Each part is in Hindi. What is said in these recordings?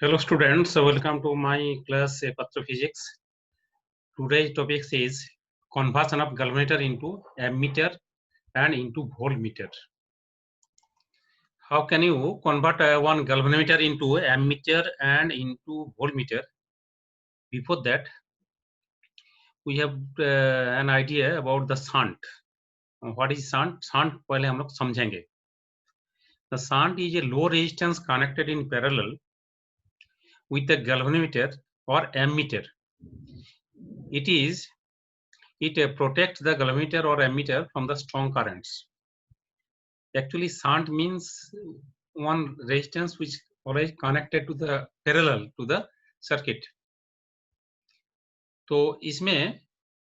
Hello students, welcome to my class Patrophysics. Today's topic is conversion of galvanometer into ammeter and into voltmeter. How can you convert one galvanometer into ammeter and into voltmeter? Before that, we have an idea about the shunt. What is shunt? Shunt पहले हम लोग समझेंगे. The shunt is a low resistance connected in parallel with the galvanometer or ammeter. It protects the galvanometer or ammeter from the strong currents. Actually, shunt means one resistance which always connected to the parallel to the circuit. तो इसमें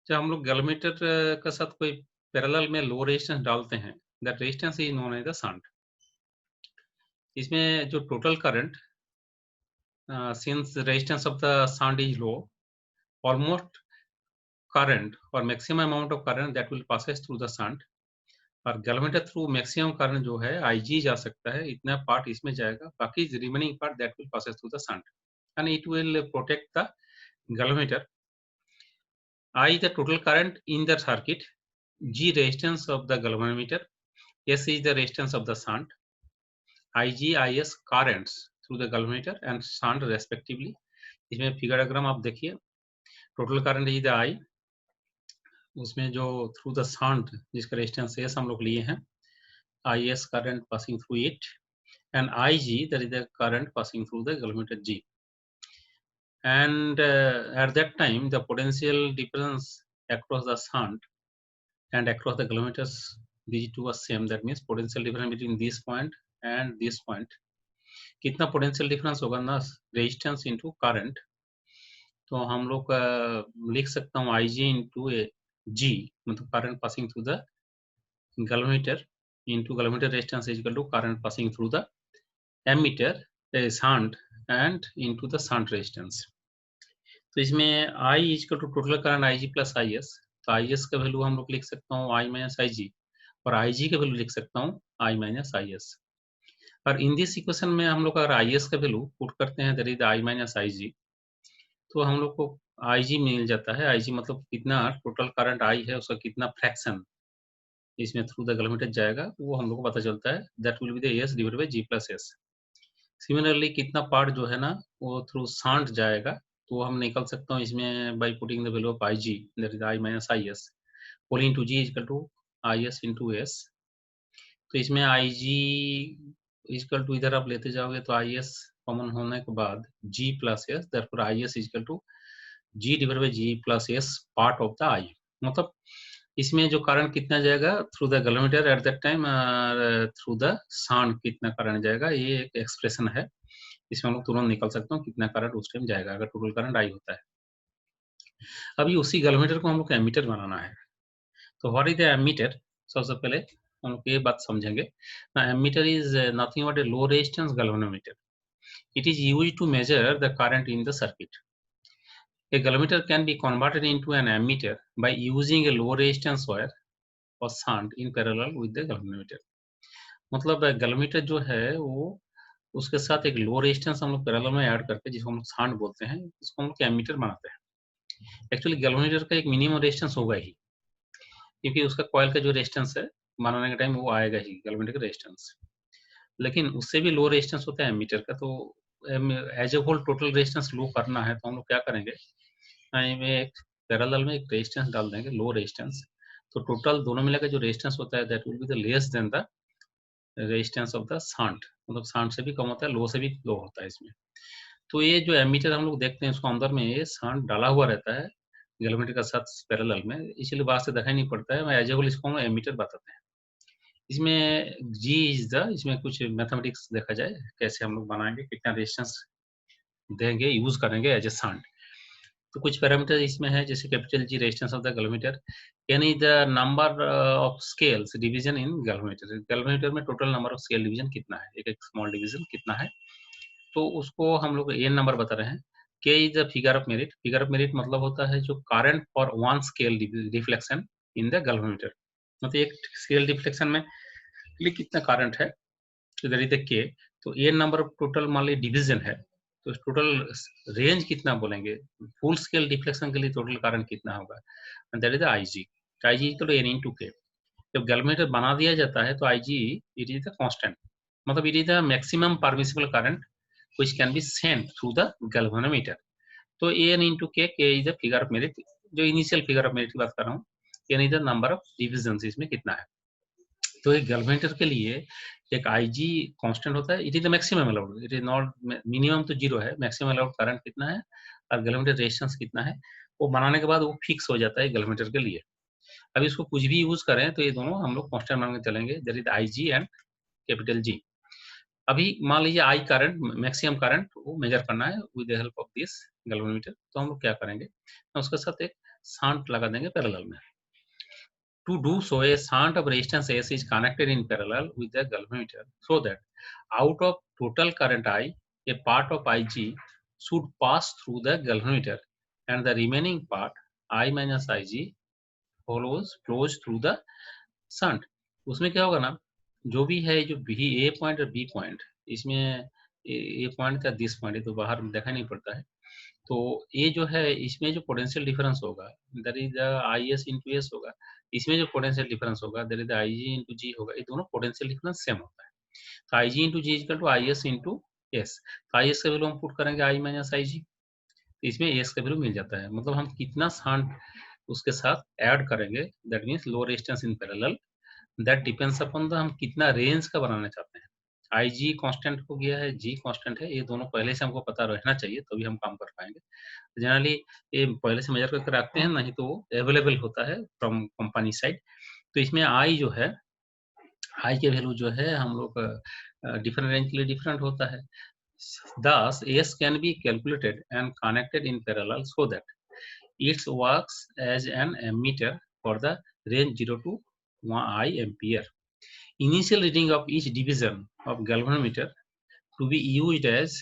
जब हम लोग galvanometer का साथ कोई parallel में low resistance डालते हैं, that resistance is known as the shunt. इसमें जो total current, since the resistance of the shunt is low, almost current or maximum amount of current that will passes through the shunt. और galvanometer थ्रू मैक्सिमम करंट जो है Ig जा सकता है, इतना पार्ट इसमें जाएगा, बाकी remaining part that will passes through the shunt and it will protect the galvanometer. I the total current in the circuit, G resistance of the galvanometer, S is the resistance of the shunt, Ig Is currents through the galvanometer and shunt respectively. इसमें फिगर डायग्राम आप देखिए, total current is the I, उसमें जो थ्रू द शंट जिसका रेजिस्टेंस S हम लोग लिए हैं, Is current passing through it, and Ig, that is the current passing through the galvanometer G. And at that time, the potential difference across the shunt and across the galvanometers, these two are same. That means potential difference between this point and this point. कितना potential difference होगा ना, resistance into current. तो हम लोग लिख सकता हूँ Ig into G, मतलब current passing through the galvanometer into galvanometer resistance is equal to current passing through the ammeter shunt and into the shunt resistance. तो इसमें I equal to total current Ig plus Is, तो Is का वैल्यू हम लोग लिख सकता हूँ I माइनस Ig और Ig का वैल्यू लिख सकता हूँ I माइनस Is. और इन दिस इक्वेशन में हम लोग अगर Is का वैल्यू पुट करते हैं that is I minus Ig, तो हम लोग को Ig मिल जाता है. Ig मतलब कितना टोटल करंट I है उसका कितना फ्रैक्शन इसमें थ्रू द galvanometer जाएगा, वो हम लोग को पता चलता है. That will be the S divided by G plus S. Similarly कितना पार्ट जो है ना वो थ्रू शंट जाएगा, तो हम निकल सकता हूँ इसमें by putting the value of Ig that is I minus Is whole into G equal to Is into S. तो इसमें Ig इक्वल टू इधर आप लेते जाओगे तो Is कॉमन होने के बाद G plus S, therefore Is equal to G divided by G plus S part of the I. मतलब इसमें जो करंट कितना जाएगा through the galvanometer at that time, through the shunt कितना करंट जाएगा, ये एक एक्सप्रेशन है. इसमें हम लोग तुरंत निकल सकते हैं कितना करंट उस टाइम जाएगा अगर टोटल करंट I होता है. अभी उसी galvanometer को हम लोग को एमीटर बनाना है. तो व्हाट इज द एमीटर? सबसे पहले हम लोग ये बात समझेंगे. Ammeter is nothing but a low resistance galvanometer. It is used to measure the current in the circuit. A galvanometer can be converted into an ammeter by using a low resistance wire or shunt in parallel with the galvanometer. मतलब galvanometer जो है वो उसके साथ एक लो रेजिस्टेंस हम लोग पैरेलल में ऐड करके, जिसको हम लोग शंट बोलते हैं, इसको हम लोग एमीटर बनाते हैं. एक्चुअली galvanometer का एक मिनिमम रेजिस्टेंस होगा ही, क्योंकि उसका कॉइल का जो रेजिस्टेंस है बनाने के टाइम वो आएगा ही galvanometer का रेजिस्टेंस. लेकिन उससे भी लो रेजिस्टेंस होता है एमीटर का. तो as a whole total resistance low करना है तो हम लोग क्या करेंगे, एक पैरेलल में एक रेजिस्टेंस डाल देंगे, लो रेजिस्टेंस. तो टोटल दोनों मिलाकर जो रेजिस्टेंस होता है that will be the less than the resistance of the shunt. मतलब शंट से भी कम होता है, लो से भी लो होता है इसमें. तो ये जो एमीटर हम लोग देखते हैं उसको अंदर में ये शंट डाला हुआ रहता है galvanometer का साथ पैरेलल में, इसलिए बाहर से दिखाई नहीं पड़ता है. एज ए होल इसको हम एमीटर बताते हैं. इसमें G इज द, इसमें कुछ मैथमेटिक्स देखा जाए कैसे हम लोग बनाएंगे, कितना रेजिस्टेंस देंगे, यूज करेंगे एज ए शंट. तो कुछ पैरामीटर इसमें है, जैसे capital G resistance of the galvanometer, यानी the number of scales division in galvanometer. galvanometer में total number of scale division कितना है, एक एक स्मॉल डिवीजन कितना है, तो उसको हम लोग n नंबर बता रहे हैं. K is the figure of merit. Figure of merit मतलब होता है जो current for one scale deflection in the galvanometer. मतलब एक स्केल डिफ्लेक्शन में कितना करंट है, तो दैट इज द K. तो n नंबर ऑफ टोटल मान ली डिवीजन है, तो टोटल रेंज कितना बोलेंगे, फुल स्केल डिफ्लेक्शन के लिए टोटल करंट कितना होगा, that is IG। IG equal to N into K. जब गैल्वेनोमीटर बना दिया जाता है तो IG it is the constant, मतलब it is the maximum permissible current which can be sent through the galvanometer. तो N into K is the figure of merit, जो इनिशियल फिगर ऑफ मेरिट की बात कर रहा हूँ। N is the number of division, इसमें कितना है। तो एक गैल्वेनोमीटर के लिए एक IG कांस्टेंट होता है, it is the maximum allowed, it is not minimum, तो जीरो है, मैक्सिमम अलाउड करंट कितना है और गैल्वेनोमीटर रेजिस्टेंस कितना है, वो बनाने के बाद वो फिक्स हो जाता है गैल्वेनोमीटर के लिए। अब इसको कुछ भी यूज करें तो ये दोनों हम लोग कांस्टेंट मान के चलेंगे, that is IG and capital G। अभी मान लीजिए आई करंट, मैक्सिमम करंट वो मेजर करना है with the help of this galvanometer, तो हम लोग क्या करेंगे, उसके साथ एक शांट लगा देंगे पैरेलल में। To do so, a shunt of resistance S is connected in parallel with the galvanometer so that out of total current I, a part of IG should pass through the galvanometer and the remaining part I minus IG flows through the shunt। उसमें क्या होगा ना, जो भी है, जो B A पॉइंट और B पॉइंट, इसमें A पॉइंट का दिस पॉइंट है तो बाहर देखा नहीं पड़ता है, तो ये जो है इसमें जो पोटेंशियल डिफरेंस होगा that is IS into S होगा, इसमें जो पोटेंशियल डिफरेंस होगा दैट इज IG इंटू जी होगा, ये दोनों पोटेंशियल डिफरेंस सेम होता है। तो IG into G equal to IS into S, तो IS का वैल्यू हम पुट करेंगे I माइनस IG, तो इसमें एस का वैल्यू मिल जाता है, मतलब हम कितना शांट उसके साथ ऐड करेंगे, that means low resistance in parallel, that depends upon the हम कितना रेंज का बनाना चाहते हैं। IG कांस्टेंट हो गया है, G कांस्टेंट है, ये दोनों पहले से हमको पता रहना चाहिए तभी हम काम कर पाएंगे। जनरली ये पहले से मेजर करके रखते हैं, नहीं तो अवेलेबल होता है फ्रॉम कंपनी साइड। तो इसमें आई जो है, आई के वैल्यू जो है हम लोग डिफरेंट रेंज के लिए डिफरेंट होता है। Thus, S can be calculated and connected in parallel so that it works as an ammeter for the range 0 to 1 I ampere. Initial reading of each division of galvanometer to be used as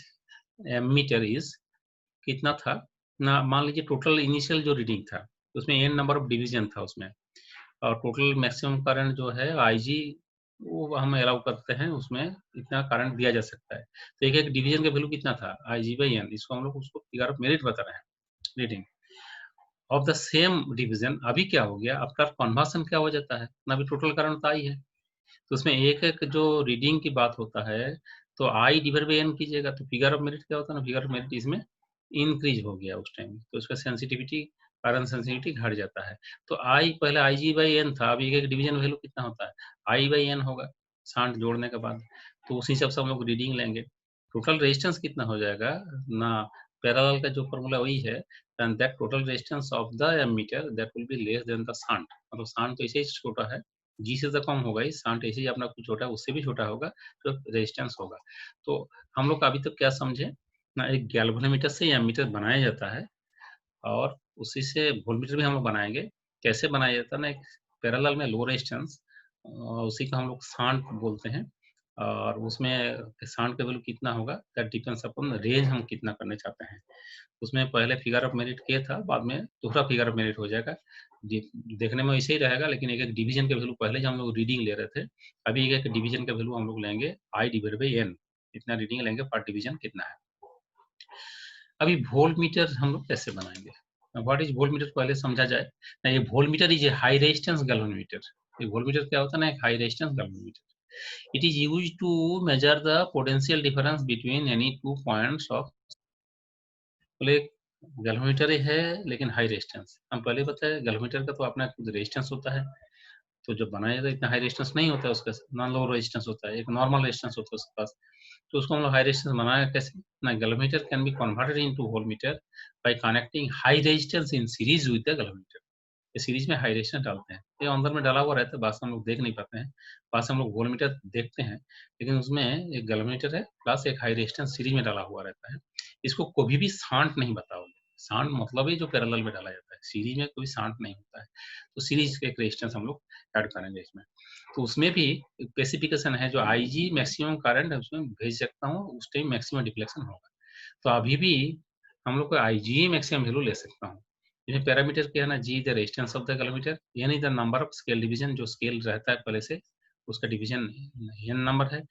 ammeter is कितना था ना, मान लीजिए टोटल इनिशियल जो रीडिंग था उसमें n नंबर ऑफ डिवीजन था उसमें, और टोटल मैक्सिमम करंट जो है IG वो हम अलाउ करते हैं, उसमें इतना करंट दिया जा सकता है। तो एक एक डिवीजन का वैल्यू कितना था IG/N, इसको हम लोग उसको फिगर ऑफ मेरिट बता रहे हैं, reading of the same division. अभी क्या हो गया, आफ्टर कन्वर्शन क्या हो जाता है ना, अभी टोटल करंट तो आई है, तो उसमें एक एक जो रीडिंग की बात होता है तो I डिवाइड बाई N कीजिएगा, तो फिगर ऑफ मेरिट क्या होता है ना, फिगर ऑफ मेरिट इसमें इंक्रीज हो गया उस टाइम, तो उसका सेंसिटिविटी, करंट सेंसिटिविटी घट जाता है। तो I पहले IG/N था, अभी एक डिवीजन वैल्यू कितना होता है I/N होगा शांट जोड़ने के बाद, तो उस हिसाब से हम लोग रीडिंग लेंगे। टोटल रेजिस्टेंस कितना हो जाएगा ना, पैरेलल का जो फॉर्मूला वही है, and that total resistance of the ammeter that will be less than the shunt, मतलब शांट तो ऐसे ही छोटा है, G से तो कम होगा ही, शांट ऐसे ही अपना कुछ छोटा है, उससे भी छोटा होगा तो रेजिस्टेंस होगा। तो हम लोग अभी तक क्या समझे ना, एक गैल्वेनोमीटर से एमीटर बनाया जाता है और उसी से वोल्टमीटर भी हम लोग बनाएंगे। कैसे बनाया जाता है ना, एक पैरेलल में लो रेजिस्टेंस, उसी को हम लोग शांट बोलते हैं, और उसमें शांट का वैल्यू कितना होगा दैट डिपेंड्स अपॉन रेंज हम कितना करना चाहते हैं। उसमें पहले फिगर ऑफ मेरिट के था, बाद में दूसरा फिगर ऑफ मेरिट हो जाएगा, देखने में वैसे ही रहेगा, लेकिन एक एक डिवीजन के वैल्यू पहले जो हम लोग रीडिंग ले रहे थे, अभी एक एक डिवीजन का वैल्यू हम लोग लेंगे I/N, इतना रीडिंग लेंगे पर डिवीजन कितना है। अभी वोल्ट मीटर हम लोग कैसे बनाएंगे, व्हाट इज वोल्ट मीटर पहले समझा जाए ना। ये voltmeter is a high resistance galvanometer. ये वोल्ट मीटर क्या होता है ना, एक high resistance galvanometer. It is used to measure the potential difference between any two points of, बोले गैल्वेनोमीटर है लेकिन हाई रेजिस्टेंस, हम पहले बताए गैल्वेनोमीटर का तो अपना खुद रेजिस्टेंस होता है, तो जब बनाया जाता है इतना हाई रेजिस्टेंस नहीं होता है उसका, नॉन लो रेजिस्टेंस होता है, एक नॉर्मल रेजिस्टेंस होता है उसके पास। तो उसको हम लोग हाई रेजिस्टेंस बनाया कैसे ना, galvanometer can be converted into voltmeter bye connecting high resistance in series with the galvanometer. ये सीरीज में हाई रेजिस्टेंस डालते हैं, ये अंदर में डाला हुआ रहता है, बाद से हम लोग देख नहीं पाते हैं, बाद से हम लोग वोल्टमीटर देखते हैं, लेकिन उसमें एक गैल्वेनोमीटर है प्लस एक हाई रेजिस्टेंस सीरीज में डाला हुआ रहता है। इसको कभी भी शांट नहीं बताओगे, शांट मतलब ही जो पैरेलल में डाला जाता है, सीरीज में कोई शांट नहीं होता है। तो सीरीज के एक रेजिस्टेंस हम लोग ऐड करेंगे इसमें, तो उसमें भी स्पेसिफिकेशन है, जो IG मैक्सिमम करंट है उसमें भेज सकता हूँ, उस टाइम मैक्सिमम डिफ्लेक्शन होगा। तो अभी भी हम लोग को IG मैक्सिमम वैल्यू ले सकता हूँ। इसमें पैरामीटर क्या है ना, G the resistance of the galvanometer, यानी the number of scale division, जो स्केल रहता है पहले से उसका डिवीजन N नंबर है,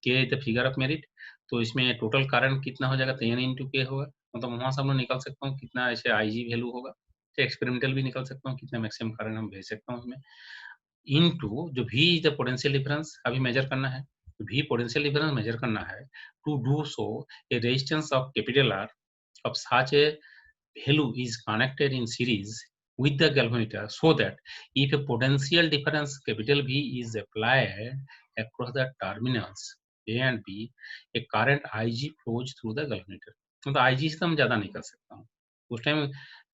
K the figure of merit. तो इसमें टोटल करंट कितना हो जाएगा, तो n इंटू के होगा, मतलब वहां से हम लोग निकाल सकता हूँ कितना ऐसे IG वैल्यू होगा, तो एक्सपेरिमेंटल भी निकाल सकता हूँ कितना मैक्सिमम करंट हम भेज सकता हूँ उसमें, इनटू जो V is the potential difference अभी मेजर करना है, V पोटेंशियल डिफरेंस मेजर करना है to do so a resistance of capital R of such a value is connected in series with the galvanometer so that if a potential difference capital V is applied across the terminals A and B, a current IG flows through the galvanometer. मतलब IG से तो हम ज्यादा नहीं कर सकता हूँ, उस टाइम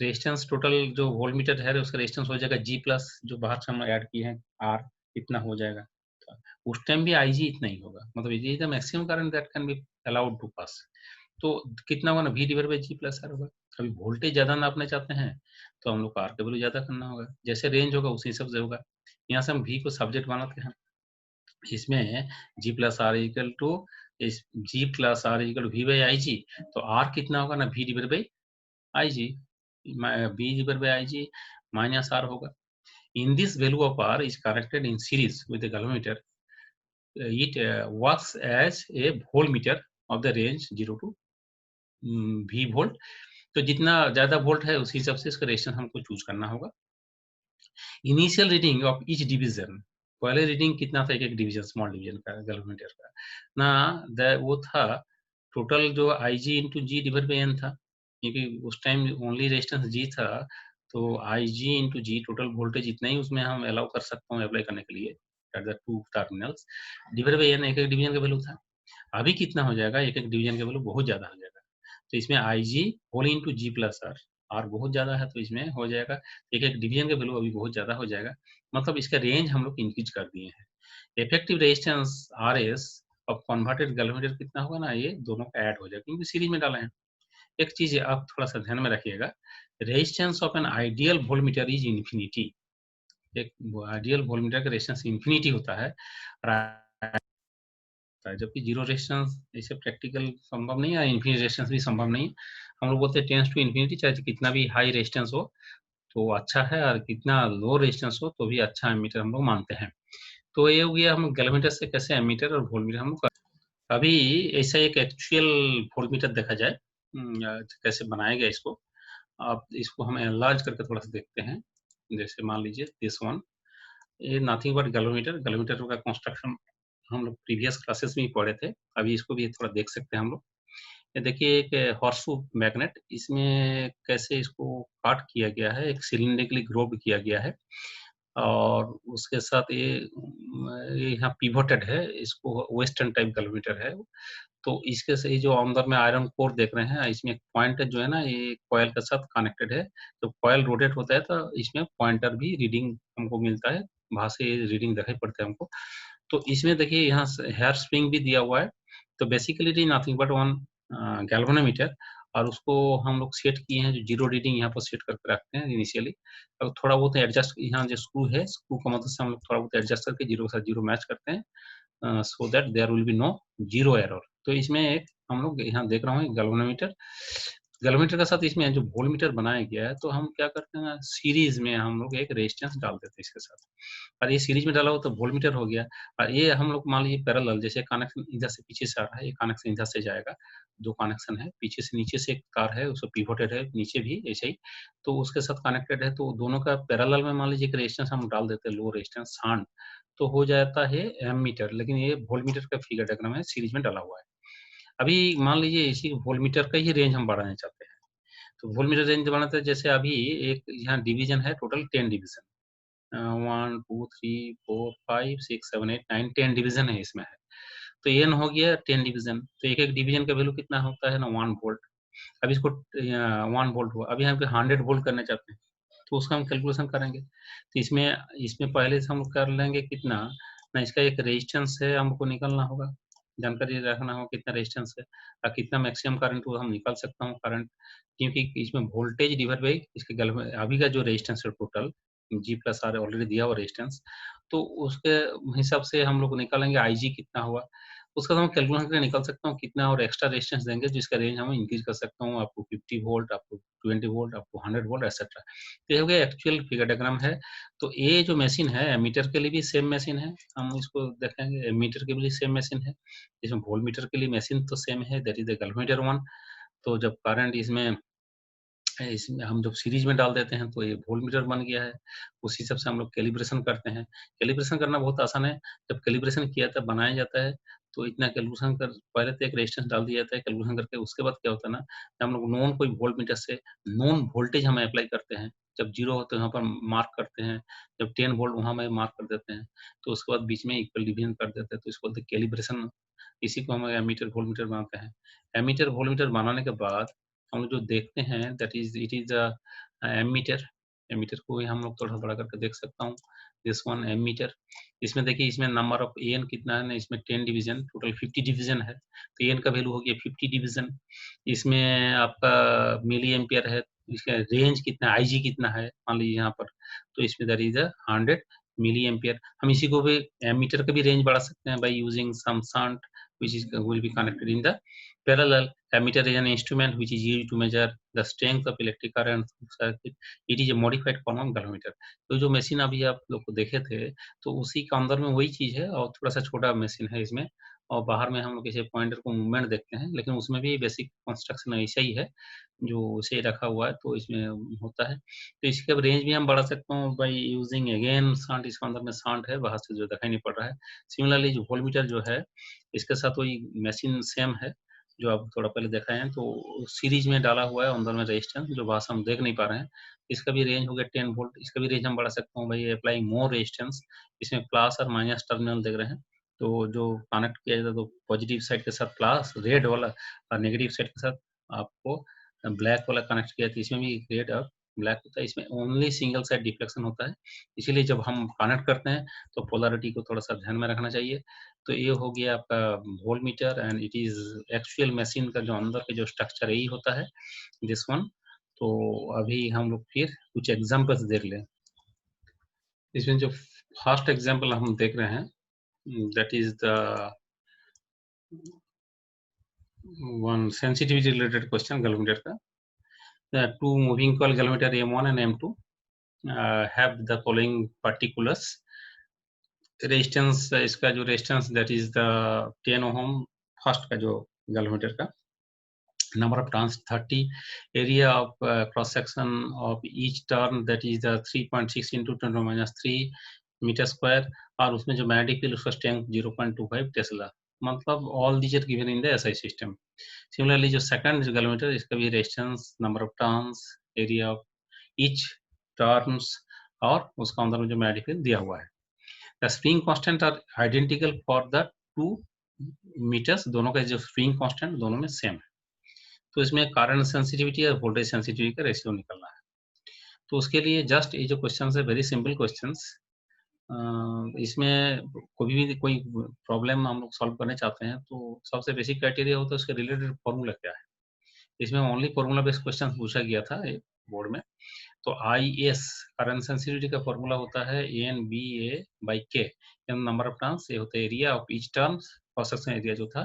रेजिस्टेंस टोटल जो वोल्टमीटर है उसका रेजिस्टेंस हो जाएगा G प्लस, जो बाहर से हम ऐड किए हैं R, इतना हो जाएगा, तो उस टाइम भी IG इतना ही होगा, मतलब ये is the maximum current that can be allowed to pass. तो कितना होगा ना, V divide by G plus R होगा। अभी वोल्टेज ज्यादा नापना चाहते हैं तो हम लोग को R का वैल्यू ज्यादा करना होगा, जैसे रेंज होगा उसी हिसाब से होगा। यहाँ से हम V को सब्जेक्ट बनाते हैं, इसमें G plus R equal to इस G plus R equal V by I G, तो R कितना होगा ना, V divide by I G, V divide by I G minus R होगा। In this value of R is connected in series with the galvanometer. It works as a voltmeter of the range 0 to V volt. तो जितना ज्यादा वोल्ट है उसी हिसाब से इसका रेजिस्टेंस हमको चूज करना होगा। Initial reading of each division, पहले रीडिंग कितना था एक एक डिवीजन, स्मॉल डिवीजन का गैल्वेनोमीटर का ना, वो था टोटल जो I G into G divide by N था, क्योंकि उस टाइम ओनली रेजिस्टेंस जी था, तो I G into G total voltage इतना ही उसमें हम अलाउ कर सकते हैं अप्लाई करने के लिए at the two terminals, divide by an एक एक डिवीजन का वैल्यू था। अभी कितना हो जाएगा, एक एक डिवीजन का वैल्यू बहुत ज्यादा हो जाएगा, तो इसमें I G whole into G plus R, R बहुत ज्यादा है तो इसमें हो जाएगा एक एक डिवीजन का वैल्यू अभी बहुत ज्यादा हो जाएगा, मतलब इसका रेंज हम लोग इंक्रीज कर दिए हैं। इफेक्टिव रेजिस्टेंस आर एस अब कन्वर्टेड गैल्वेनोमीटर कितना होगा ना, ये दोनों का ऐड हो जाएगा क्योंकि सीरीज में डाला है। एक चीज आप थोड़ा सा ध्यान में रखिएगा, resistance of an ideal voltmeter is infinity, एक आइडियल वोल्टमीटर का रेजिस्टेंस इन्फिनिटी होता है, जबकि जीरो रेजिस्टेंस ऐसे प्रैक्टिकल संभव नहीं है, इन्फिनिटी रेजिस्टेंस भी संभव नहीं है। हम लोग बोलते हैं टेंस टू इन्फिनिटी, चाहे कितना भी हाई रेजिस्टेंस हो तो अच्छा है, और कितना लो रेजिस्टेंस हो तो भी अच्छा एमीटर हम लोग मानते हैं। तो ये हो गया हम गैल्वेनोमीटर से कैसे एमीटर और वोल्टमीटर हम लोग। अभी ऐसा एक एक्चुअल वोल्टमीटर देखा जाए, कैसे बनाया गया इसको, आप इसको हम एनलार्ज करके थोड़ा सा देखते हैं। जैसे मान लीजिए दिस वन, ये नथिंग बट गैल्वेनोमीटर, गैल्वेनोमीटर का कंस्ट्रक्शन हम लोग प्रीवियस क्लासेस में ही पढ़े थे, अभी इसको भी थोड़ा देख सकते हैं हम लोग। ये देखिए एक हॉर्सशू मैग्नेट, इसमें कैसे इसको काट किया गया है, एक सिलिंड्रिकली ग्रोव्ड किया गया है, और उसके साथ ये यहाँ पिवोटेड है, इसको वेस्टर्न टाइप गैल्वेनोमीटर है। तो इसके से जो अंदर में आयरन कोर देख रहे हैं, इसमें एक पॉइंटर जो है ना, ये कॉइल के साथ कनेक्टेड है, तो कॉइल रोटेट होता है तो इसमें पॉइंटर भी रीडिंग हमको मिलता है, वहां से रीडिंग दिखाई पड़ता है हमको। तो इसमें देखिए यहाँ हेयर स्प्रिंग भी दिया हुआ है, तो basically it is nothing but one galvanometer, और उसको हम लोग सेट किए हैं, जो जीरो रीडिंग यहाँ पर सेट करके रखते हैं इनिशियली। अब थोड़ा बहुत एडजस्ट, यहाँ जो स्क्रू है, स्क्रू का मदद से हम लोग थोड़ा बहुत एडजस्ट करके जीरो के साथ जीरो मैच करते हैं, so that there will be no zero error. तो इसमें एक हम लोग यहाँ देख रहा हूँ गैल्वेनोमीटर, गैल्वेनोमीटर के साथ इसमें जो वोल्टमीटर बनाया गया है, तो हम क्या करते हैं, सीरीज में हम लोग एक रेजिस्टेंस डाल देते हैं इसके साथ, और ये सीरीज में डाला हो तो वोल्टमीटर हो गया। और ये हम लोग मान लीजिए पैरेलल, जैसे कनेक्शन इधर से पीछे से आ रहा है, ये कनेक्शन इधर से जाएगा, दो कनेक्शन है, पीछे से नीचे से एक तार है उसको पिवोटेड है, नीचे भी ऐसे ही, तो उसके साथ कनेक्टेड है, तो दोनों का पैरेलल में मान लीजिए एक रेजिस्टेंस हम डाल देते हैं, लो रेजिस्टेंस शांत, तो हो जाता है एमीटर, लेकिन ये वोल्टमीटर का फिगर डायग्राम है, सीरीज में डाला हुआ है। अभी मान लीजिए इसी वोल्टमीटर का ही रेंज हम बढ़ाना चाहते हैं, तो वोल्टमीटर रेंज बढ़ाते हैं, जैसे अभी एक यहाँ डिवीजन है, टोटल 10 डिवीजन, 1 2 3 4 5 6 7 8 9 10 डिवीजन है इसमें है, तो एन हो गया 10 डिवीजन, तो एक एक डिवीजन का वैल्यू कितना होता है ना, 1 वोल्ट। अब इसको 1 वोल्ट हुआ, अभी हम 100 वोल्ट करना चाहते हैं, तो उसका हम कैलकुलेशन करेंगे, तो इसमें इसमें पहले से हम कर लेंगे कितना ना, इसका एक रेजिस्टेंस है, हमको निकालना होगा, जानकारी रखना होगा कितना रेजिस्टेंस है और कितना मैक्सिमम करंट वो हम निकाल सकता हूँ करंट, क्योंकि इसमें वोल्टेज डिवाइड बाई इसके अभी का जो रेजिस्टेंस है total G plus R already दिया हुआ रेजिस्टेंस, तो उसके हिसाब से हम लोग निकालेंगे आई जी कितना हुआ, उसका तो मैं कैलकुलेशन करके निकाल सकता हूँ कितना और एक्स्ट्रा रेजिस्टेंस देंगे जिसका रेंज हम इंक्रीज कर सकता हूँ, आपको 50 वोल्ट, आपको 20 वोल्ट, आपको 100 वोल्ट एटसेट्रा। तो ये हो गया एक्चुअल फिगर डायग्राम है। तो ये जो मशीन है एमीटर के लिए भी सेम मशीन है, हम इसको देखेंगे। एमीटर के लिए सेम मशीन है, इसमें वोल्ट मीटर के लिए मशीन तो सेम है, दैट इज द गैल्वेमीटर वन। तो जब करंट इसमें हम जब सीरीज में डाल देते हैं तो ये वोल्टमीटर बन गया है। उस हिसाब से हम लोग कैलिब्रेशन करते हैं। कैलिब्रेशन करना बहुत आसान है। जब कैलिब्रेशन किया था बनाया जाता है तो इतना कैलकुलेशन कर पहले तो एक रेजिस्टेंस डाल दिया जाता है कैलकुलेशन करके। उसके बाद क्या होता है ना, हम लोग नॉन कोई वोल्टमीटर से नॉन वोल्टेज हम अप्लाई करते हैं। जब 0 हो तो यहाँ पर मार्क करते हैं, जब 10 वोल्ट वहाँ में मार्क कर देते हैं, तो उसके बाद बीच में इक्वल डिवीजन कर देते हैं, तो इसको बोलते हैं कैलिब्रेशन। इसी को हम एमीटर वोल्टमीटर बनाते हैं। एमीटर वोल्टमीटर बनाने के बाद हम लोग जो देखते हैं that is it is ammeter. Ammeter को भी हम लोग थोड़ा बड़ा करके देख सकता हूँ। This one ammeter. इसमें देखिए इसमें नंबर ऑफ एन कितना है ना, इसमें 10 डिवीजन, टोटल 50 डिवीजन है, तो एन का वैल्यू हो गया 50 डिवीजन। इसमें आपका मिली एम्पियर है, इसका रेंज कितना है, आईजी कितना है मान लीजिए यहाँ पर, तो इसमें दैट इज 100 मिली एम्पियर। हम इसी को भी एमीटर का भी रेंज बढ़ा सकते हैं by using some shunt which is will be connected in the parallel. Ammeter is an instrument which is used to measure the strength of electric current circuit. It is a modified form of galvanometer. तो जो मशीन अभी आप लोग को देखे थे तो उसी के अंदर में वही चीज है और थोड़ा सा छोटा मशीन है इसमें, और बाहर में हम लोग किसी पॉइंटर को मूवमेंट देखते हैं, लेकिन उसमें भी बेसिक कंस्ट्रक्शन ऐसा ही है जो उसे रखा हुआ है, तो इसमें होता है। तो इसका रेंज भी हम बढ़ा सकते हैं बाई यूजिंग अगेन सांट। इसके अंदर में सांट है, बाहर से जो दिखाई नहीं पड़ रहा है। सिमिलरली जो वोल्टमीटर जो है इसके साथ वही मशीन सेम है जो आप थोड़ा पहले देखा है, तो सीरीज में डाला हुआ है अंदर में रेजिस्टेंस जो बाहर से हम देख नहीं पा रहे हैं। इसका भी रेंज हो गया 10 वोल्ट। इसका भी रेंज हम बढ़ा सकते हैं भाई अप्लाई मोर रेजिस्टेंस। इसमें प्लस और माइनस टर्मिनल देख रहे हैं, तो जो कनेक्ट किया जाता है तो पॉजिटिव साइड के साथ प्लस रेड वाला और नेगेटिव साइड के साथ आपको ब्लैक वाला कनेक्ट किया, तो इसमें भी रेड और ब्लैक होता है। इसमें ओनली सिंगल साइड डिफ्लेक्शन होता है, इसीलिए जब हम कनेक्ट करते हैं तो पोलैरिटी को थोड़ा सा ध्यान में रखना चाहिए। तो ये हो गया आपका volt meter and it is actual machine का जो अंदर के जो स्ट्रक्चर यही होता है, दिस वन। तो अभी हम लोग फिर कुछ एग्जांपल्स देख लें। इसमें जो फर्स्ट एग्जांपल हम देख रहे हैं that is the one sensitivity related question galvanometer का। The two moving coil galvanometer M1 and M2 have the following particulars. Resistance इसका जो resistance that is the 10 ohm first का जो गैल्वेमीटर का। Number of turns 30, area of cross section of each turn that is the 3.6 into 10⁻³ metre square, और उसमें जो मैग्नेटिक फील्ड उसका स्ट्रेंथ 0.25 टेस्ला। मतलब all these are given in the SI system. Similarly जो सेकंड गैल्वेमीटर इसका भी resistance, number of turns, area of each turns और उसका अंदर में जो मैग्नेटिक फील्ड दिया हुआ है। The spring constant are identical for the two meters, दोनों का जो स्प्रिंग कांस्टेंट दोनों में सेम है। तो इसमें करंट सेंसिटिविटी और वोल्टेज सेंसिटिविटी का रेशियो निकलना है। तो उसके लिए जस्ट ये जो क्वेश्चन है वेरी सिंपल क्वेश्चंस। इसमें कोई प्रॉब्लम हम लोग सॉल्व करने चाहते हैं तो सबसे बेसिक क्राइटेरिया होता है उसके रिलेटेड फॉर्मूला क्या है। इसमें ओनली फॉर्मूला बेस्ड क्वेश्चन पूछा गया था बोर्ड में। तो आई एस करंट सेंसिटिविटी का फॉर्मूला होता है एन बी ए बाई के, एन नंबर ऑफ टर्न्स, ये होता है area of each turns, cross section area जो था,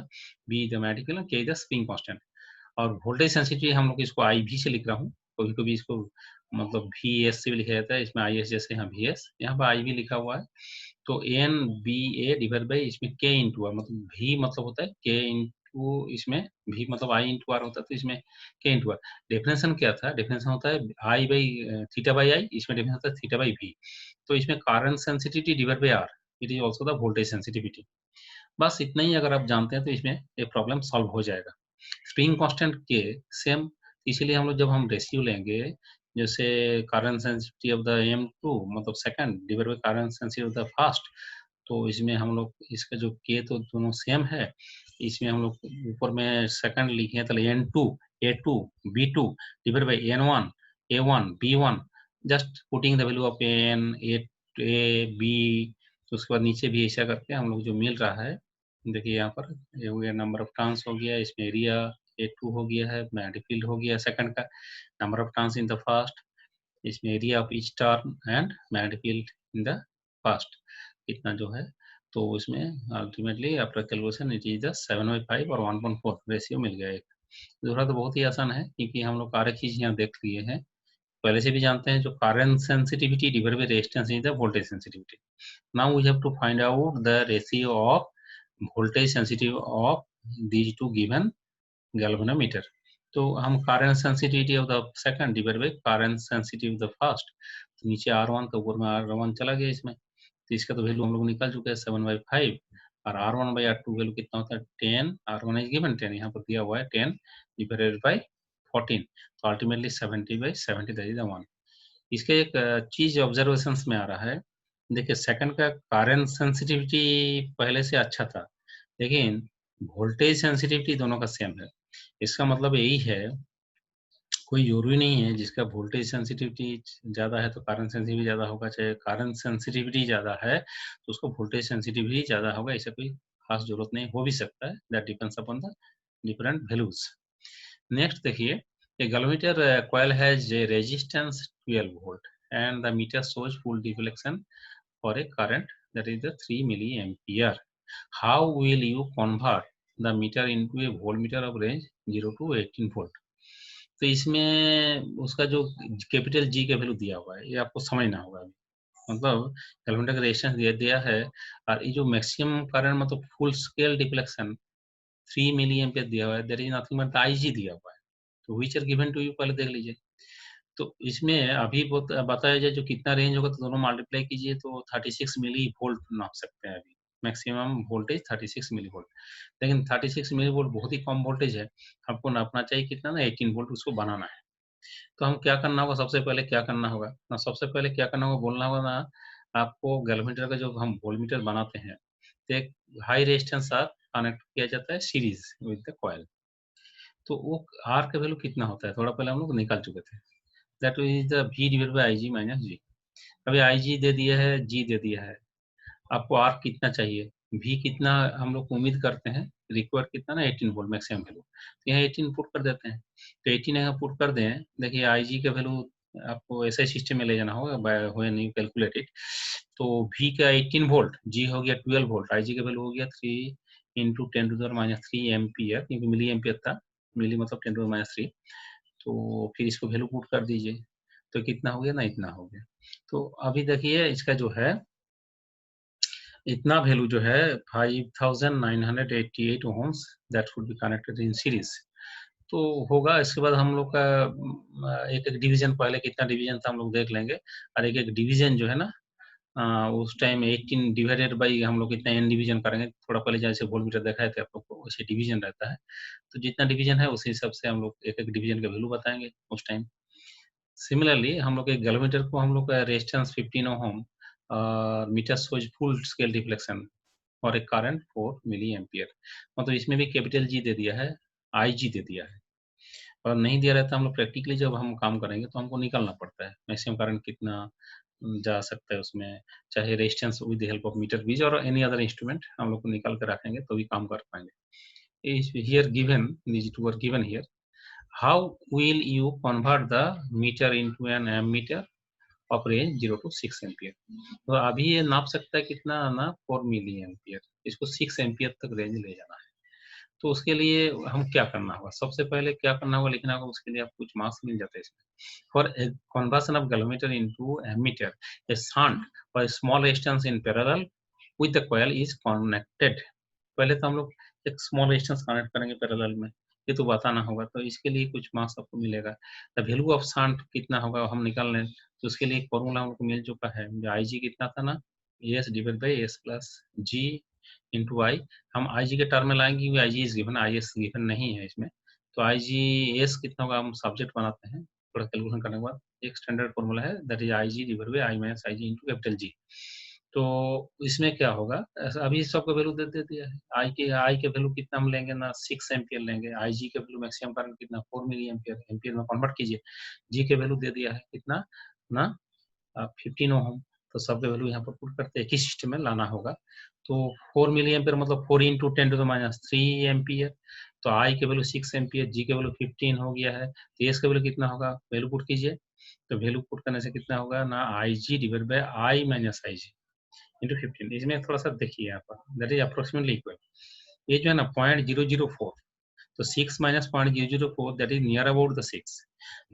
बी द मैग्नेटिक के द स्प्रिंग कांस्टेंट। और वोल्टेज सेंसिटिविटी हम लोग इसको आई भी से लिख रहा हूँ, कभी कभी इसको मतलब वी एस से भी लिखा जाता है, इसमें आई एस जैसे यहाँ वी एस, यहाँ पर आई भी लिखा हुआ है। तो N B A divide by इसमें के इंटू आर, मतलब भी मतलब होता है के इंटू, इसमें भी मतलब आई इंटू आर होता है, तो इसमें के इंटू आर। डेफिनेशन क्या था, डेफिनेशन होता है I by theta by I, इसमें डेफिनेशन होता है थीटा बाई भी। तो इसमें current sensitivity divide by R, it is also the voltage sensitivity. बस इतना ही अगर आप जानते हैं तो इसमें ये प्रॉब्लम सॉल्व हो जाएगा। स्प्रिंग कांस्टेंट के सेम, इसीलिए हम लोग जब हम रेशियो लेंगे, जैसे current sensitivity of the M2 मतलब second divide by current sensitivity of the first, तो इसमें हम लोग इसका जो के तो दोनों सेम है, इसमें हम लोग ऊपर में सेकंड लिखे हैं तो N2 A2 B2 divide by N1 A1 B1, just putting the value of N A B, तो उसके बाद नीचे भी ऐसा करके हम लोग जो मिल रहा है, देखिए यहाँ पर ये हो गया नंबर ऑफ टर्न्स हो गया, इसमें एरिया A2 हो गया है, मैग्नेटिक फील्ड हो गया सेकंड का, number of turns in the first, इसमें area of each turn and magnetic field in the first, इतना जो है तो इसमें ultimately after calculation it is the 7/5 और 1.4 रेशियो मिल गया एक। दूसरा तो बहुत ही आसान है क्योंकि हम लोग सारे चीज यहाँ देख लिए हैं, पहले से भी जानते हैं, जो current sensitivity divided by resistance is the voltage sensitivity. Now we have to find out the ratio of voltage sensitive of these two given galvanometer. तो हम current sensitivity of the second divided by current sensitive of the first, तो नीचे R1 तो ऊपर में R1 चला गया इसमें, तो इसका तो वैल्यू हम लोग निकाल चुके हैं 7/5, और R1/R2 वैल्यू कितना होता है 10, R1 इज गिवन 10, यहाँ पर दिया हुआ है 10 डिवाइडेड बाय 14, तो ultimately 70/70 that is the one. इसके एक चीज ऑब्जर्वेशन में आ रहा है, देखिए सेकंड का करंट सेंसिटिविटी पहले से अच्छा था, लेकिन वोल्टेज सेंसिटिविटी दोनों का सेम है। इसका मतलब यही है, कोई जरूरी नहीं है जिसका वोल्टेज सेंसिटिविटी ज्यादा है तो करंट सेंसिटिविटी ज्यादा होगा, चाहे करंट सेंसिटिविटी ज्यादा है तो उसको वोल्टेज सेंसिटिविटी ज्यादा होगा, ऐसा कोई खास जरूरत नहीं, हो भी सकता है, that depends upon the different values. Next देखिए, a galvanometer coil has a resistance 12 volt and the meter shows full deflection for a current that is the 3 milliampere. How will you convert the meter into a voltmeter of range 0 to 18 volt? तो इसमें उसका जो कैपिटल जी का वैल्यू दिया हुआ है ये आपको समझना होगा। मतलब कैलकुलेटर का रेजिस्टेंस दिया है, और ये जो मैक्सिमम करंट मतलब full scale deflection 3 milli ampere दिया हुआ है, there is nothing but IG दिया हुआ है, तो which are given to you पहले देख लीजिए। तो इसमें अभी बताया जाए जो कितना रेंज होगा, तो दोनों मल्टीप्लाई कीजिए तो 36 मिली वोल्ट नाप सकते हैं अभी, मैक्सिमम वोल्टेज 36 मिली वोल्ट, लेकिन 36 मिली वोल्ट बहुत ही कम वोल्टेज है, आपको नापना चाहिए कितना ना 18 वोल्ट उसको बनाना है। तो हम क्या करना होगा, सबसे पहले क्या करना होगा ना, सबसे पहले क्या करना होगा बोलना होगा ना आपको, गैल्वेनोमीटर का जो हम वोल्टमीटर बनाते हैं तो एक हाई रेजिस्टेंस साथ कनेक्ट किया जाता है सीरीज विद द कॉइल, तो वो आर का वैल्यू कितना होता है थोड़ा पहले हम लोग निकाल चुके थे, that is the V divided by IG minus G. अभी IG दे दिया है, G दे दिया है, आपको R कितना चाहिए, V कितना हम लोग उम्मीद करते हैं, रिक्वायर कितना ना 18 वोल्ट मैक्सिमम वैल्यू, तो यहाँ 18 पुट कर देते हैं, तो 18 यहाँ पुट कर दें, देखिए IG का वैल्यू आपको ऐसे सिस्टम में ले जाना होगा by when you calculate it, तो V का 18 वोल्ट, G हो गया 12 वोल्ट, IG का वैल्यू हो गया 3 इंटू 10⁻³ एम्पियर, क्योंकि मिली एम्पियर था, मिली मतलब 10⁻³, तो फिर इसको वैल्यू पुट कर दीजिए, तो कितना हो गया ना, इतना हो गया। तो अभी देखिए इसका जो है इतना वैल्यू जो है 5988 ohms that should be connected in series, तो होगा। इसके बाद हम लोग का एक एक डिवीजन, पहले कितना डिवीजन था हम लोग देख लेंगे, और एक एक डिवीजन जो है ना उस टाइम 18 डिवाइडेड बाई हम लोग कितना एन डिवीजन करेंगे, थोड़ा पहले जैसे वोल्टमीटर दिखाए थे आप लोग को वैसे डिवीजन रहता है, तो जितना डिवीजन है उसी हिसाब से हम लोग एक एक डिवीजन का वैल्यू बताएंगे उस टाइम। सिमिलरली हम लोग एक गैल्वेनोमीटर को हम लोग का resistance 15 ohm meter shows full scale deflection और एक करंट 4 मिली एम्पियर, मतलब इसमें भी कैपिटल जी दे दिया है, IG दे दिया है, और नहीं दिया रहता हम लोग प्रैक्टिकली जब हम काम करेंगे तो हमको निकालना पड़ता है मैक्सिमम करंट कितना जा सकता है उसमें, चाहे resistance with the help of metre bridge और एनी अदर इंस्ट्रूमेंट हम लोग को निकाल कर रखेंगे तो भी काम कर पाएंगे। Is here given, these two are given here. How will you convert the meter into an ammeter of range 0 to 6 ampere? तो अभी ये नाप सकता है कितना ना 4 मिली एम्पियर, इसको 6 एम्पियर तक रेंज ले जाना है, तो उसके लिए हम क्या करना होगा, सबसे पहले क्या करना होगा, लिखना होगा, उसके लिए आपको कुछ मार्क्स मिल जाते हैं इसमें। For conversion of galvanometer into ammeter, a shunt और small resistance in parallel with the coil is connected. पहले तो हम लोग एक स्मॉल रेजिस्टेंस कनेक्ट करेंगे पैरेलल में, ये तो बताना होगा, तो इसके लिए कुछ मार्क्स आपको मिलेगा। द वैल्यू ऑफ शंट कितना होगा हम निकाल लें, तो उसके लिए एक फॉर्मूला हमको मिल चुका है, जो IG कितना था ना, S divide by S plus G into I, हम IG के टर्म में लाएंगे क्योंकि IG is given, IS given नहीं है इसमें, तो IGS कितना होगा, हम सब्जेक्ट बनाते हैं थोड़ा कैलकुलेशन करने के बाद, एक स्टैंडर्ड फॉर्मूला है that is IG divide by I minus IG into capital G. तो इसमें क्या होगा, अभी सबका वैल्यू दे दिया है, आई के वैल्यू कितना हम लेंगे ना 6 एम्पियर लेंगे, IG के वैल्यू मैक्सिमम करंट कितना 4 मिली एम्पियर, एम्पियर में कन्वर्ट कीजिए, जी के वैल्यू दे दिया है कितना ना 15 ओम, तो सबके वैल्यू यहाँ पर पुट करते हैं, एक ही सिस्टम में लाना होगा, तो 4 मिली एम्पियर मतलब 4 इंटू 10⁻³ एम्पियर, तो आई के वैल्यू 6 एम्पियर, जी के वैल्यू 15 हो गया है, तो एस के वैल्यू कितना होगा, वैल्यू पुट कीजिए, तो वैल्यू पुट करने से कितना होगा ना IG divide by I minus IG, into 15, इसमें थोड़ा सा देखिए यहाँ पर, दैट इज अप्रोक्सीमेटली इक्वल। ये जो है ना 0.004, तो 6 minus 0.004 that is near about the 6।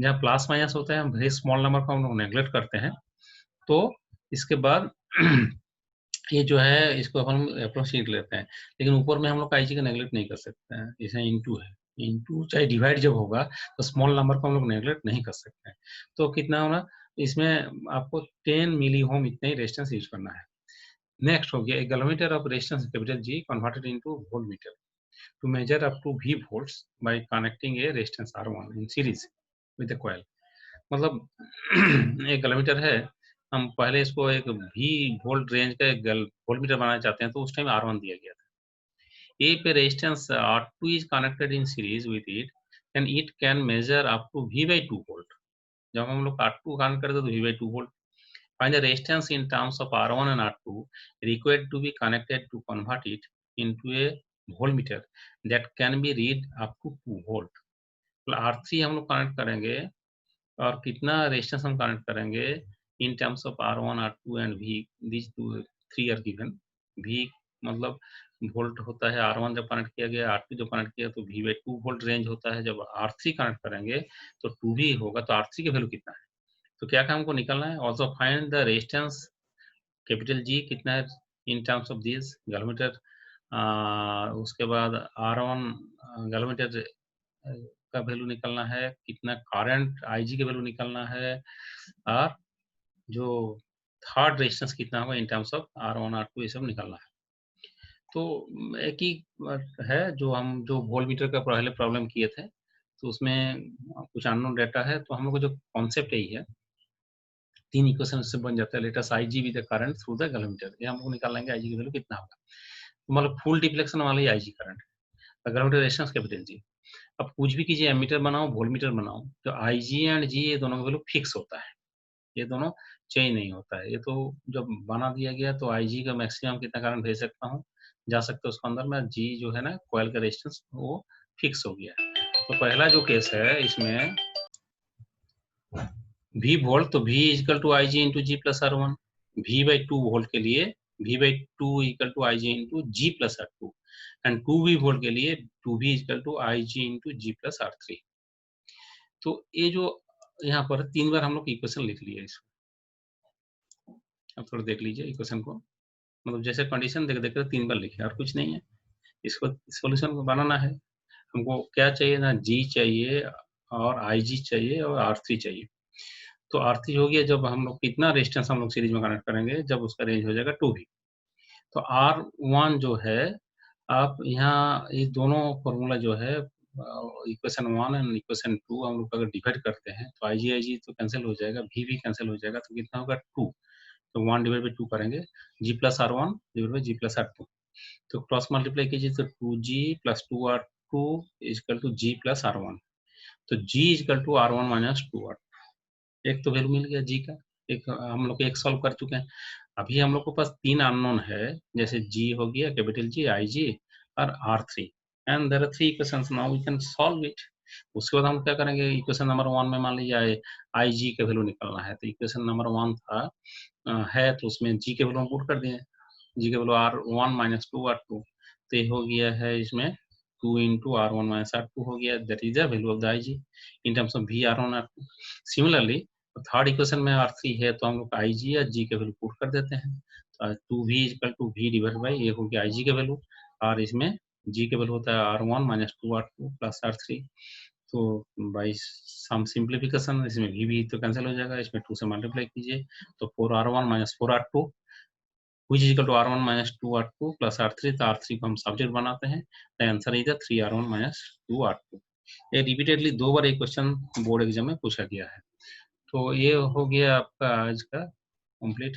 जहाँ प्लस माइनस होता है हम वेरी स्मॉल नंबर को हम लोग नेग्लेक्ट करते हैं, तो इसके बाद ये जो है इसको हम अप्रोक्सीमेट लेते हैं, लेकिन ऊपर में हम लोग आईजी का नेग्लेक्ट नहीं कर सकते हैं, इसमें इंटू है, इंटू चाहे डिवाइड जब होगा तो स्मॉल नंबर को हम लोग नेग्लेक्ट नहीं कर सकते हैं। तो कितना होना, इसमें आपको 10 मिली होम इतना ही रेजिस्टेंस यूज करना है। नेक्स्ट हो गया galvanometer of resistance capital G converted into voltmeter to measure up to V volts by connecting a resistance R1 in series with a coil। मतलब एक गैलोमीटर है, हम पहले इसको एक V वोल्ट रेंज का एक वोल्टमीटर बनाना चाहते हैं, तो उस टाइम R1 दिया गया था। A पे resistance R2 is connected in series with it and it can measure up to V/2 volt। जब हम लोग R2 कनेक्ट करते तो V/2 volt। Find the resistance in terms of R1 and R2 required to be connected to convert it into a voltmeter that can be read up to 2 volt। R3 हम लोग कनेक्ट करेंगे और कितना रेजिस्टेंस हम कनेक्ट करेंगे in terms of R1, R2 and V, these three are given। V मतलब वोल्ट होता है, R1 जब कनेक्ट किया गया, R2 जब कनेक्ट किया तो V/2 वोल्ट रेंज होता है। जब R3 कनेक्ट करेंगे तो 2V होगा, तो R3 की वैल्यू कितना है, तो क्या हमको निकलना है, also find the resistance capital G कितना है in terms of this galvanometer. उसके बाद R1 गैलोमीटर का वैल्यू निकलना है, कितना करंट IG का वैल्यू निकलना है, और जो थर्ड रेजिस्टेंस कितना होगा in terms of R1, R2 ये सब निकलना है। तो एक ही है जो हम जो वोल्टमीटर का पहले प्रॉब्लम किए थे, तो उसमें कुछ अननोन डाटा है, तो हम लोग को जो कॉन्सेप्ट यही है, 3 इक्वेशन से बन जाता है। Let us IG with the current through the galvanometer, ये हम लोग निकाल लेंगे IG की वैल्यू कितना होगा। तो मतलब फुल डिफ्लेक्शन वाला ही IG करंट है, गैलोमीटर रेजिस्टेंस कैपिटल G। अब कुछ भी कीजिए, एमीटर बनाओ, वोल्टमीटर बनाओ, तो IG एंड G ये दोनों का वैल्यू फिक्स होता है, ये दोनों चेंज नहीं होता है। ये तो जब बना दिया गया तो IG का मैक्सिमम कितना करंट भेज सकता हूँ, जा सकते हो उसके अंदर में, G जो है ना कॉइल का रेजिस्टेंस वो फिक्स हो गया। तो पहला जो केस है इसमें V वोल्ट, तो V equal to IG into G plus R1। V/2 volt के लिए V/2 equal to IG into G plus R2 and 2V volt के लिए 2V equal to IG into G plus R3। तो ये जो यहाँ पर 3 बार हम लोग इक्वेशन लिख लिए इसको, अब थोड़ा देख लीजिए इक्वेशन को, मतलब जैसे कंडीशन देख देख 3 बार लिखे और कुछ नहीं है। इसको सॉल्यूशन को बनाना है, हमको क्या चाहिए ना, G चाहिए और IG चाहिए और R3 चाहिए। तो R3 हो गया जब हम लोग कितना रेजिस्टेंस हम लोग सीरीज में कनेक्ट करेंगे, जब उसका रेंज हो जाएगा 2V। तो R1 जो है, आप यहाँ ये दोनों फॉर्मूला जो है इक्वेशन 1 एंड इक्वेशन 2 हम लोग अगर डिवाइड करते हैं तो IG तो कैंसिल हो जाएगा, V भी कैंसिल हो जाएगा, तो कितना होगा 2। तो 1 डिवाइड बाई 2 करेंगे, G plus R1 divide by G plus R2। तो क्रॉस मल्टीप्लाई कीजिए तो 2G plus 2R2 equal to G plus R1। तो G equal to R1 minus 2R। एक तो वैल्यू मिल गया G का, एक हम लोग एक सॉल्व कर चुके हैं। अभी हम लोग के पास 3 अननोन है, जैसे G हो गया कैपिटल G, IG और R3 and there are 3 equations, now we can solve it. उसके बाद हम क्या करेंगे, इक्वेशन नंबर 1 में मान लीजिए IG का वैल्यू निकालना है, तो इक्वेशन नंबर 1 था है तो उसमें G के वैल्यू हम पुट कर दिए, G के वैल्यू R1 माइनस 2R2, तो ये हो गया है इसमें 2 इंटू R1 माइनस R2 हो गया, that is the value of the IG in terms of V R1 R2। Similarly third equation में R3 है तो हम लोग IG या G के वैल्यू पुट कर देते हैं, तो 2V equal to V divide by ये हो गया IG के वैल्यू, और इसमें G के वैल्यू होता है R1 minus 2R2 plus R3। तो बाई सम सिंप्लीफिकेशन इसमें V तो कैंसिल हो जाएगा, इसमें 2 से मल्टीप्लाई कीजिए तो 4R1 minus 4R2 which is equal to R1 minus 2R2 plus R3, तो R3 को हम सब्जेक्ट बनाते हैं, the answer is 3R1 minus 2R2। ये रिपीटेडली 2 बार एक क्वेश्चन बोर्ड एग्जाम में पूछा गया है। तो ये हो गया आपका आज का कंप्लीट।